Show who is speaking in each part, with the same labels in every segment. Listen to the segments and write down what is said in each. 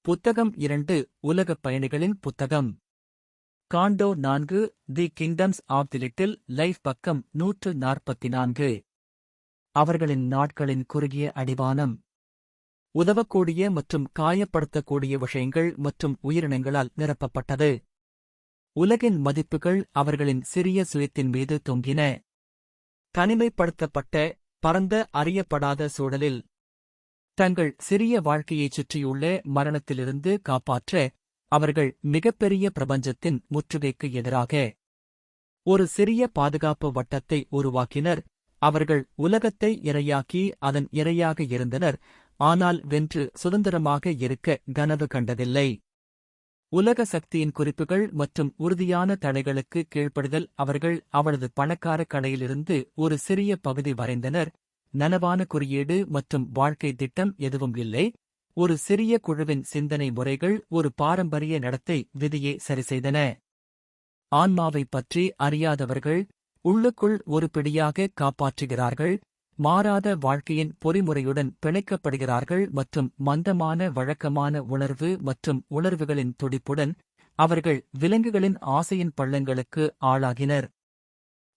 Speaker 1: புத்தகம் 2 உலகப் பயணிகளின் புத்தகம். Canto 4 the kingdoms of the little life பக்கம் 144. அவர்களின் நாட்களின் குறுகிய அடிவானம். உதவக்கூடிய மற்றும் காயப்படுத்தக்கூடிய விஷயங்கள் மற்றும் உயிரினங்களால் நிரப்பப்பட்டது. உலகின் மதிப்புகள் அவர்களின் சிறிய சுயத்தின் மீது தொங்கின. தனிமைப்படுத்தப்பட்ட, பரந்த அறியப்படாத சூழலில் தங்கள் சிறிய வாழ்க்கையைச் சுற்றியுள்ள மரணத்திலிருந்து காப்பாற்ற அவர்கள் மிகப்பெரிய பிரபஞ்சத்தின் முற்றுகைக்கு எதிராக ஒரு சிறிய பாதுகாப்பு வட்டத்தை உருவாக்கினர். அவர்கள் உலகத்தை இரையாக்கி அதன் இரையாக இருந்தனர், ஆனால் வென்று சுதந்திரமாக இருக்க கனவு கண்டதில்லை. உலக சக்தியின் குறிப்புகள் மற்றும் உறுதியான தடைகளுக்கு கீழ்ப்படிதல். அவர்கள் அவளது பணக்கார கடையிலிருந்து ஒரு சிறிய பகுதி வரைந்தனர். நனவான குறியீடு மற்றும் வாழ்க்கை திட்டம் எதுவும் இல்லை. ஒரு சிறிய குழுவின் சிந்தனை முறைகள் ஒரு பாரம்பரிய நடத்தை விதியை சரிசெய்தன. ஆன்மாவைப் பற்றி அறியாதவர்கள் உள்ளுக்குள் ஒரு பிடியாக காப்பாற்றுகிறார்கள், மாறாத வாழ்க்கையின் பொறிமுறையுடன் பிணைக்கப்படுகிறார்கள் மற்றும் மந்தமான வழக்கமான உணர்வு மற்றும் உணர்வுகளின் துடிப்புடன் அவர்கள் விலங்குகளின் ஆசையின் பள்ளங்களுக்கு ஆளாகினர்.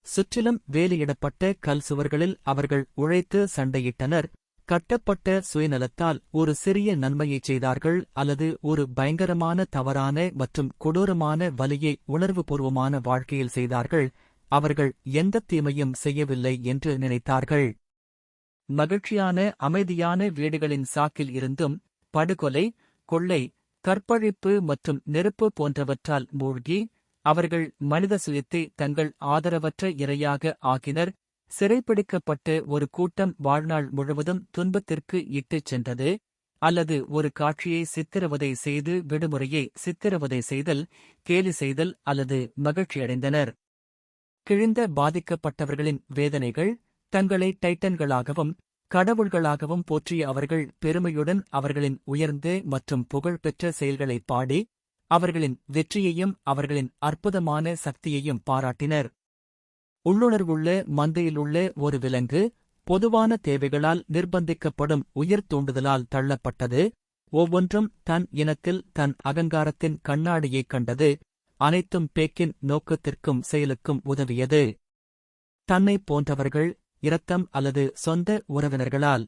Speaker 1: சுற்றிலும் வேலியிடப்பட்ட கல் சுவர்களில் அவர்கள் உழைத்து சண்டையிட்டனர், கட்டப்பட்ட சுயநலத்தால் ஒரு சிறிய நன்மையைச் செய்தார்கள் அல்லது ஒரு பயங்கரமான தவறான மற்றும் கொடூரமான வலியை உணர்வுபூர்வமான வாழ்க்கையில் செய்தார்கள். அவர்கள் எந்தத் தீமையும் செய்யவில்லை என்று நினைத்தார்கள். மகிழ்ச்சியான அமைதியான வீடுகளின் சாக்கில் இருந்தும் படுகொலை, கொள்ளை, கற்பழிப்பு மற்றும் நெருப்பு போன்றவற்றால் மூழ்கி அவர்கள் மனித சுயத்தை தங்கள் ஆதரவற்ற இரையாக ஆக்கினர். சிறைப்பிடிக்கப்பட்ட ஒரு கூட்டம் வாழ்நாள் முழுவதும் துன்பத்திற்கு இட்டுச் சென்றது, அல்லது ஒரு காட்சியை சித்திரவதை செய்து விடுமுறையை சித்திரவதை செய்தல், கேலி செய்தல் அல்லது மகிழ்ச்சியடைந்தனர். கிழிந்த பாதிக்கப்பட்டவர்களின் வேதனைகள். தங்களை டைட்டன்களாகவும் கடவுள்களாகவும் போற்றிய அவர்கள் பெருமையுடன் அவர்களின் உயர்ந்த மற்றும் புகழ்பெற்ற செயல்களைப் பாடி அவர்களின் வெற்றியையும் அவர்களின் அற்புதமான சக்தியையும் பாராட்டினர். உள்ளுணர்வுள்ள மந்தையிலுள்ள ஒரு விலங்கு பொதுவான தேவைகளால் நிர்பந்திக்கப்படும் உயிர் தூண்டுதலால் தள்ளப்பட்டது. ஒவ்வொன்றும் தன் இனத்தில் தன் அகங்காரத்தின் கண்ணாடியைக் கண்டது. அனைத்தும் பேக்கின் நோக்கத்திற்கும் செயலுக்கும் உதவியது. தன்னைப் போன்றவர்கள் இரத்தம் அல்லது சொந்த உறவினர்களால்